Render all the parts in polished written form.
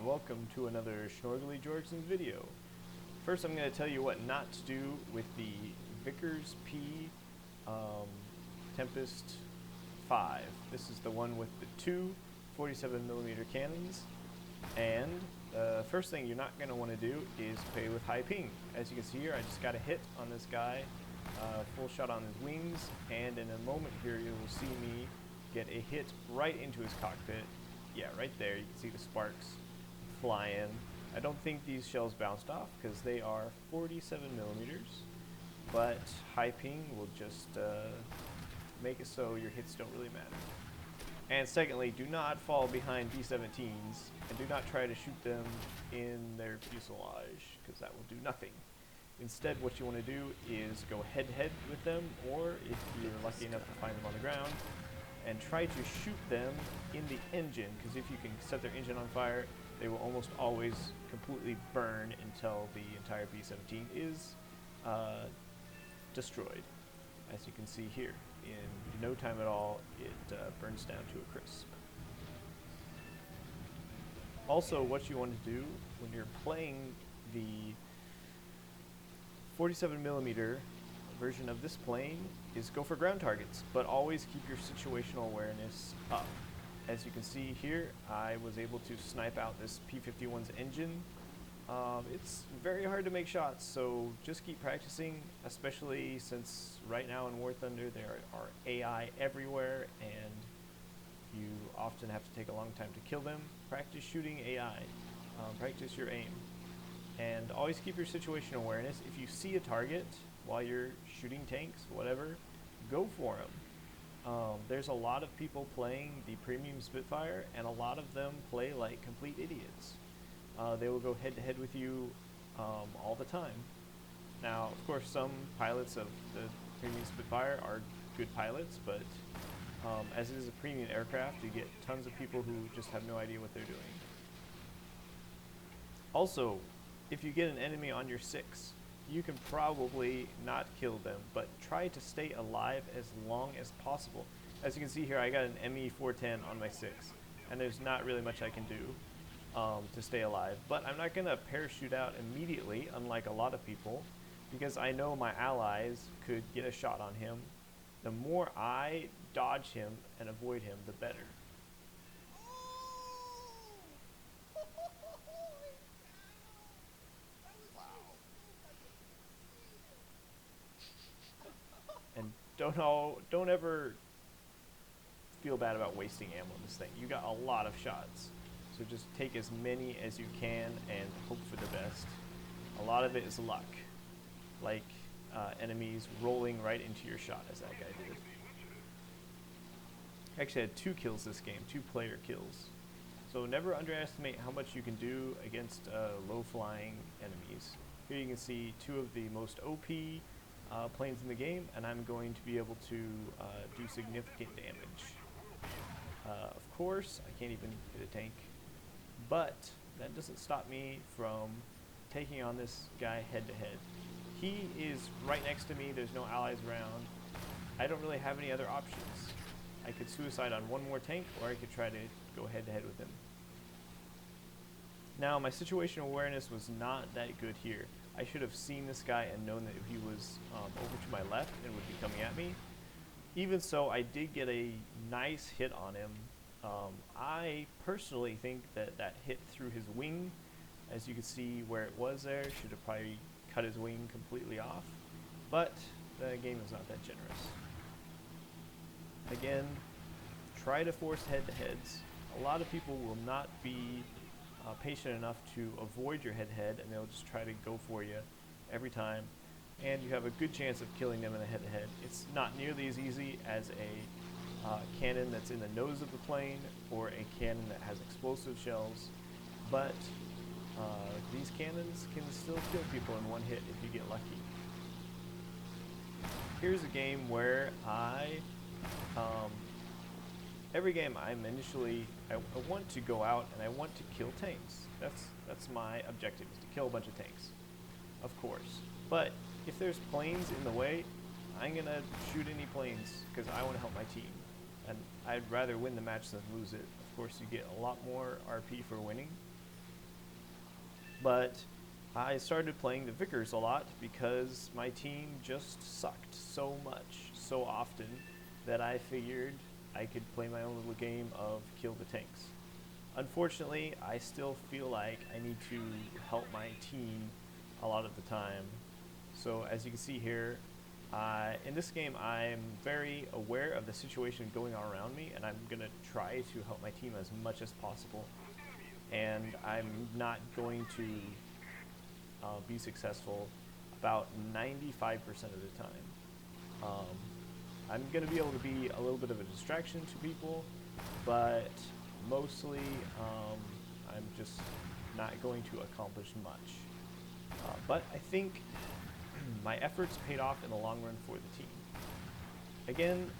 welcome to another Schnorgly Jorgensen video. First, I'm going to tell you what not to do with the Vickers P Tempest 5. This is the one with the two 47mm cannons, and the first thing you're not going to want to do is play with high ping. As you can see here, I just got a hit on this guy, full shot on his wings, and in a moment here you will see me get a hit right into his cockpit. Yeah, right there, you can see the sparks flying. I don't think these shells bounced off because they are 47mm, but high ping will just make it so your hits don't really matter. And secondly, do not fall behind B-17s, and do not try to shoot them in their fuselage, because that will do nothing. Instead, what you want to do is go head-to-head with them, or if you're lucky enough to find them on the ground, and try to shoot them in the engine, because if you can set their engine on fire, they will almost always completely burn until the entire B-17 is destroyed. As you can see here, in no time at all, it burns down to a crisp. Also, what you want to do when you're playing the 47mm version of this plane is go for ground targets, but always keep your situational awareness up. As you can see here, I was able to snipe out this P-51's engine. It's very hard to make shots, so just keep practicing, especially since right now in War Thunder there are AI everywhere and you often have to take a long time to kill them. Practice shooting AI, practice your aim, and always keep your situational awareness. If you see a target while you're shooting tanks, whatever, go for them. There's a lot of people playing the premium Spitfire, and a lot of them play like complete idiots. They will go head-to-head with you all the time. Now, of course, some pilots of the premium Spitfire are good pilots, but as it is a premium aircraft, you get tons of people who just have no idea what they're doing. Also, if you get an enemy on your 6, you can probably not kill them, but try to stay alive as long as possible. As you can see here, I got an ME-410 on my 6, and there's not really much I can do to stay alive. But I'm not going to parachute out immediately, unlike a lot of people, because I know my allies could get a shot on him. The more I dodge him and avoid him, the better. And don't ever feel bad about wasting ammo on this thing. You got a lot of shots, so just take as many as you can and hope for the best. A lot of it is luck, like enemies rolling right into your shot, as that guy did. I actually had 2 kills this game, 2 player kills. So never underestimate how much you can do against low-flying enemies. Here you can see 2 of the most OP planes in the game, and I'm going to be able to do significant damage. Of course, I can't even hit a tank, but that doesn't stop me from taking on this guy head-to-head. He is right next to me, there's no allies around. I don't really have any other options. I could suicide on one more tank, or I could try to go head-to-head with him. Now, my situational awareness was not that good here. I should have seen this guy and known that he was over to my left and would be coming at me. Even so, I did get a nice hit on him. I personally think that that hit through his wing, as you can see where it was there, should have probably cut his wing completely off, but the game is not that generous. Again, try to force head-to-heads. A lot of people will not be patient enough to avoid your head-to-head, and they'll just try to go for you every time, and you have a good chance of killing them in a head-to-head. It's not nearly as easy as a cannon that's in the nose of the plane or a cannon that has explosive shells, but these cannons can still kill people in one hit if you get lucky. Here's a game where every game I want to go out and I want to kill tanks. That's my objective, is to kill a bunch of tanks, of course. But if there's planes in the way, I'm gonna shoot any planes because I want to help my team, and I'd rather win the match than lose it. Of course, you get a lot more RP for winning, But I started playing the Vickers a lot because my team just sucked so much, so often, that I figured I could play my own little game of kill the tanks. Unfortunately, I still feel like I need to help my team a lot of the time. So as you can see here, in this game I'm very aware of the situation going on around me, and I'm going to try to help my team as much as possible. And I'm not going to be successful about 95% of the time. I'm going to be able to be a little bit of a distraction to people, but mostly I'm just not going to accomplish much. But I think my efforts paid off in the long run for the team. Again,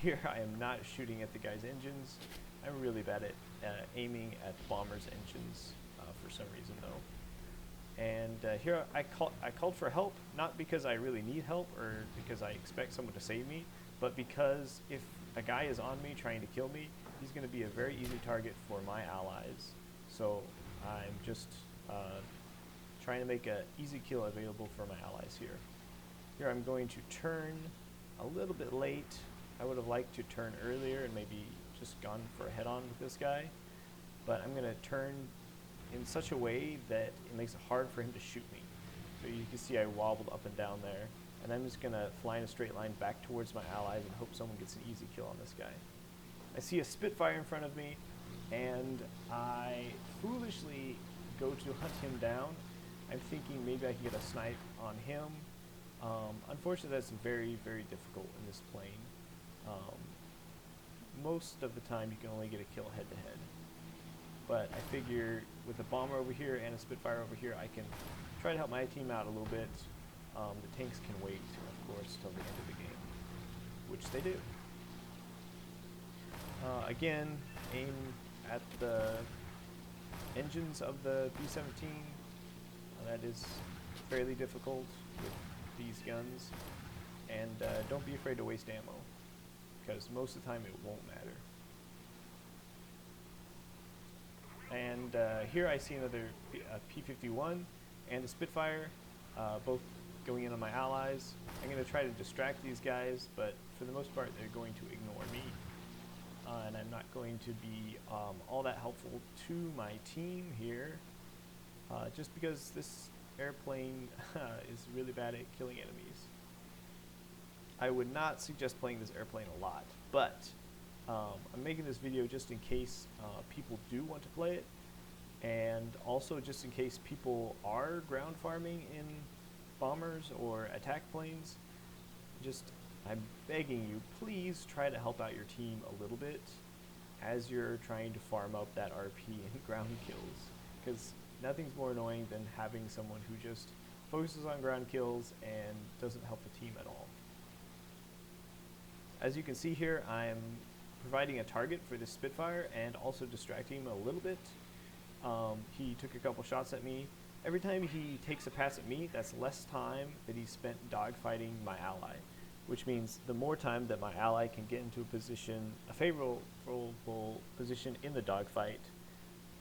here I am not shooting at the guy's engines. I'm really bad at aiming at the bomber's engines for some reason though. And here I called for help, not because I really need help or because I expect someone to save me, but because if a guy is on me trying to kill me, he's going to be a very easy target for my allies. So I'm just trying to make an easy kill available for my allies here. Here I'm going to turn a little bit late. I would have liked to turn earlier and maybe just gone for a head-on with this guy, but I'm going to turn in such a way that it makes it hard for him to shoot me. So you can see I wobbled up and down there, and I'm just going to fly in a straight line back towards my allies and hope someone gets an easy kill on this guy. I see a Spitfire in front of me, and I foolishly go to hunt him down. I'm thinking maybe I can get a snipe on him. Unfortunately, that's very, very difficult in this plane. Most of the time, you can only get a kill head-to-head. But I figure with a bomber over here and a Spitfire over here, I can try to help my team out a little bit. The tanks can wait, of course, till the end of the game, which they do. Again, aim at the engines of the B-17. That is fairly difficult with these guns. And don't be afraid to waste ammo, because most of the time it won't matter. And here I see another P-51 and a Spitfire, both going in on my allies. I'm going to try to distract these guys, but for the most part they're going to ignore me. And I'm not going to be all that helpful to my team here, just because this airplane is really bad at killing enemies. I would not suggest playing this airplane a lot, but I'm making this video just in case people do want to play it, and also just in case people are ground farming in bombers or attack planes. I'm begging you, please try to help out your team a little bit as you're trying to farm up that RP and ground kills, because nothing's more annoying than having someone who just focuses on ground kills and doesn't help the team at all. As you can see here, I'm providing a target for this Spitfire and also distracting him a little bit. He took a couple shots at me. Every time he takes a pass at me, that's less time that he spent dogfighting my ally, which means the more time that my ally can get into a favorable position in the dogfight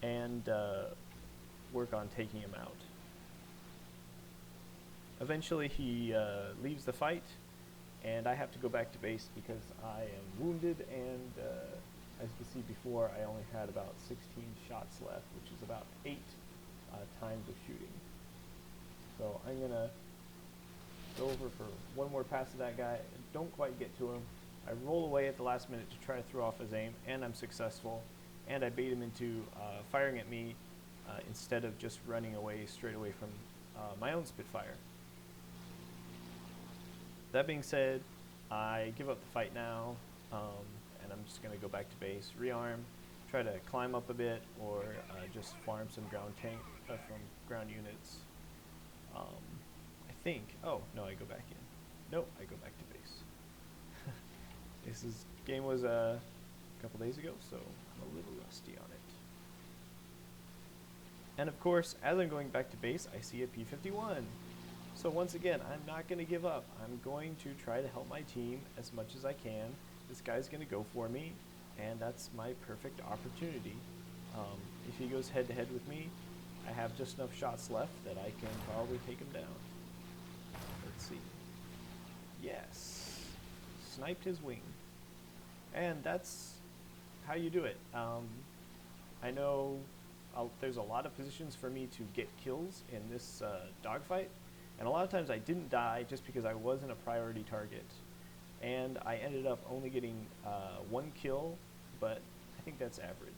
and work on taking him out. Eventually he leaves the fight, and I have to go back to base because I am wounded, and as you can see before, I only had about 16 shots left, which is about 8 times of shooting. So I'm going to go over for one more pass at that guy. Don't quite get to him. I roll away at the last minute to try to throw off his aim, and I'm successful. And I bait him into firing at me instead of just running away straight away from my own Spitfire. That being said, I give up the fight now, and I'm just going to go back to base, rearm, try to climb up a bit, or just farm some ground from ground units. I think, oh, no, I go back in. Nope, I go back to base. Game was a couple days ago, so I'm a little rusty on it. And of course, as I'm going back to base, I see a P-51. So once again, I'm not going to give up. I'm going to try to help my team as much as I can. This guy's going to go for me, and that's my perfect opportunity. If he goes head-to-head with me, I have just enough shots left that I can probably take him down. Let's see. Yes. Sniped his wing. And that's how you do it. I know there's a lot of positions for me to get kills in this dogfight, and a lot of times I didn't die just because I wasn't a priority target. And I ended up only getting 1 kill, but I think that's average.